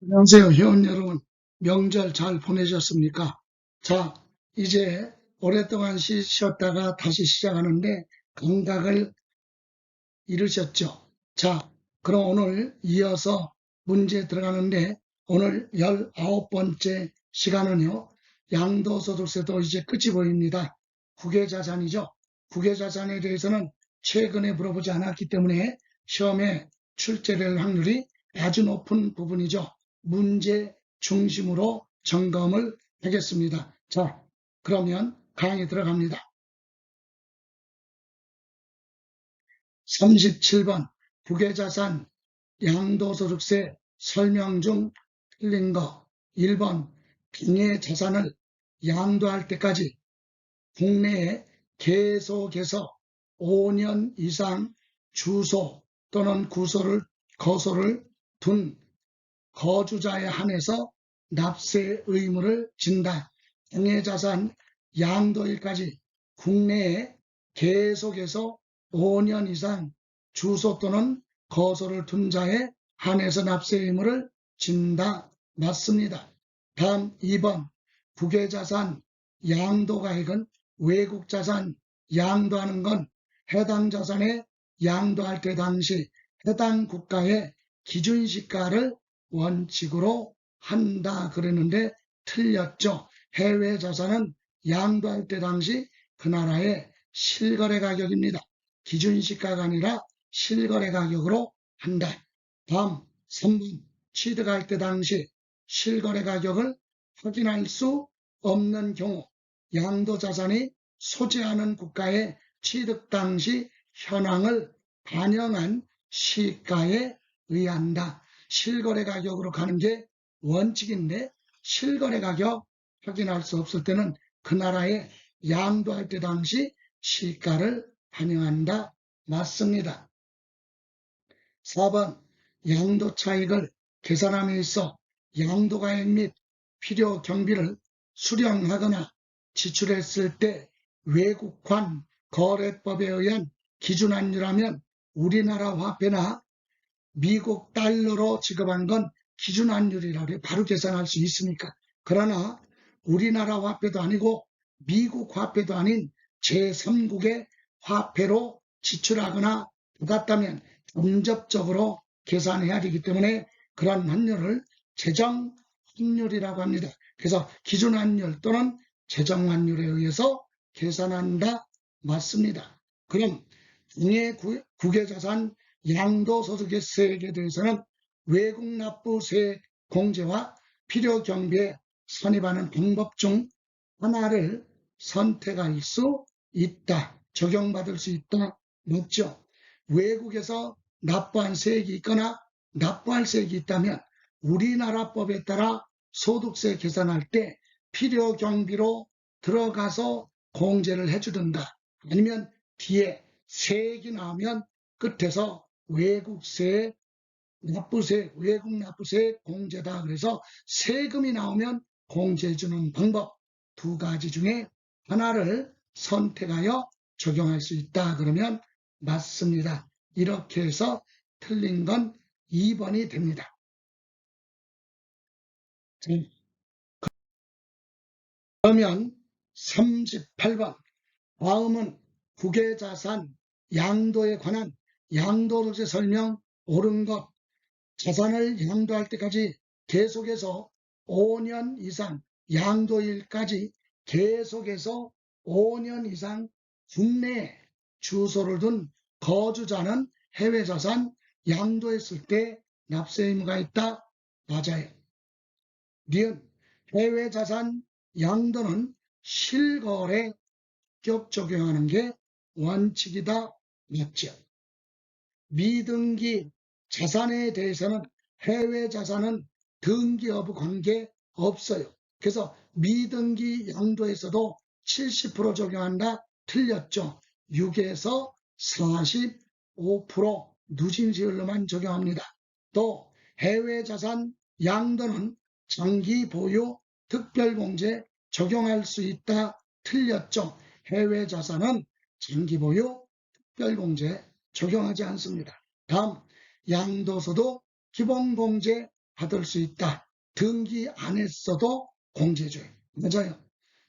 안녕하세요, 회원 여러분. 명절 잘 보내셨습니까? 자, 이제 오랫동안 쉬었다가 다시 시작하는데 감각을 잃으셨죠? 자, 그럼 오늘 이어서 문제 들어가는데 오늘 19번째 시간은요, 양도소득세도 이제 끝이 보입니다. 국외자산이죠. 국외자산에 대해서는 최근에 물어보지 않았기 때문에 시험에 출제될 확률이 아주 높은 부분이죠. 문제 중심으로 점검을 하겠습니다. 자, 그러면 강의 들어갑니다. 37번 국외자산 양도소득세 설명 중 틀린 거. 1번 국내 자산을 양도할 때까지 국내에 계속해서 5년 이상 주소 또는 거소를 둔 거주자에 한해서 납세 의무를 진다. 국내자산 양도일까지 국내에 계속해서 5년 이상 주소 또는 거소를 둔 자에 한해서 납세 의무를 진다. 맞습니다. 다음 2번 국외자산 양도가액은 외국자산 양도하는 건 해당 자산에 양도할 때 당시 해당 국가의 기준시가를 원칙으로 한다 그랬는데 틀렸죠. 해외 자산은 양도할 때 당시 그 나라의 실거래 가격입니다. 기준시가가 아니라 실거래 가격으로 한다. 다음 3번 취득할 때 당시 실거래 가격을 확인할 수 없는 경우 양도자산이 소재하는 국가의 취득 당시 현황을 반영한 시가에 의한다. 실거래 가격으로 가는 게 원칙인데 실거래 가격 확인할 수 없을 때는 그 나라에 양도할 때 당시 시가를 반영한다. 맞습니다. 4번 양도 차익을 계산함에 있어 양도가액 및 필요 경비를 수령하거나 지출했을 때 외국환 거래법에 의한 기준환율하면 우리나라 화폐나 미국 달러로 지급한 건 기준환율이라고 해요. 바로 계산할 수 있으니까. 그러나 우리나라 화폐도 아니고 미국 화폐도 아닌 제3국의 화폐로 지출하거나 받았다면 간접적으로 계산해야 되기 때문에 그런 환율을 재정환율이라고 합니다. 그래서 기준환율 또는 재정환율에 의해서 계산한다. 맞습니다. 그럼 국외자산 양도소득세에 대해서는 외국납부세 공제와 필요경비에 선입하는 방법 중 하나를 선택할 수 있다. 적용받을 수 있다. 맞죠? 외국에서 납부한 세액이 있거나 납부할 세액이 있다면 우리나라 법에 따라 소득세 계산할 때 필요경비로 들어가서 공제를 해주든가 아니면 뒤에 세액이 나오면 끝에서 외국세 납부세, 외국 납부세 공제다. 그래서 세금이 나오면 공제해주는 방법 두 가지 중에 하나를 선택하여 적용할 수 있다. 그러면 맞습니다. 이렇게 해서 틀린 건 2번이 됩니다. 그러면 38번 다음은 국외자산 양도에 관한 양도소득세 설명 옳은 것 자산을 양도할 때까지 계속해서 5년 이상 양도일까지 계속해서 5년 이상 국내에 주소를 둔 거주자는 해외자산 양도했을 때 납세 의무가 있다. 맞아요. 니은 해외자산 양도는 실거래 격 적용하는 게 원칙이다. 맞죠? 미등기 자산에 대해서는 해외 자산은 등기 여부 관계 없어요. 그래서 미등기 양도에서도 70% 적용한다. 틀렸죠. 6에서 45% 누진세율로만 적용합니다. 또 해외 자산 양도는 장기 보유 특별공제 적용할 수 있다. 틀렸죠. 해외 자산은 장기 보유 특별공제 적용하지 않습니다. 다음 양도소득 기본공제 받을 수 있다. 등기 안 했어도 공제줘요. 맞아요.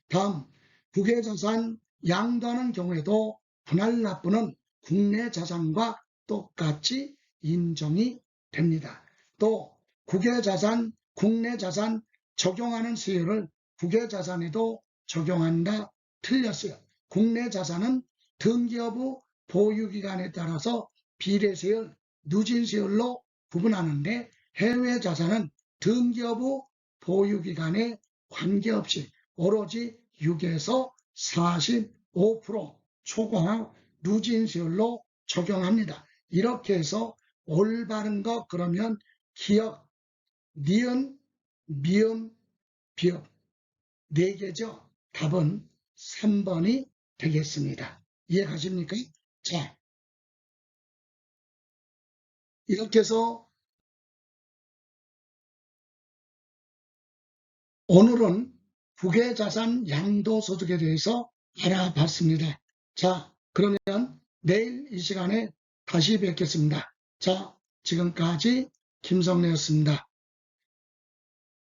다음, 국외자산 양도하는 경우에도 분할 납부는 국내 자산과 똑같이 인정이 됩니다. 또 국외자산, 국내 자산 적용하는 세율을 국외자산에도 적용한다. 틀렸어요. 국내 자산은 등기 여부, 보유기간에 따라서 비례세율, 누진세율로 구분하는데 해외 자산은 등기 여부, 보유기간에 관계없이 오로지 6에서 45% 초과 누진세율로 적용합니다. 이렇게 해서 올바른 거 그러면 기억, 니은, 미음, 비읍 4개죠. 답은 3번이 되겠습니다. 이해가십니까? 자, 이렇게 해서 오늘은 국외자산 양도소득에 대해서 알아봤습니다. 자, 그러면 내일 이 시간에 다시 뵙겠습니다. 자, 지금까지 김성래였습니다.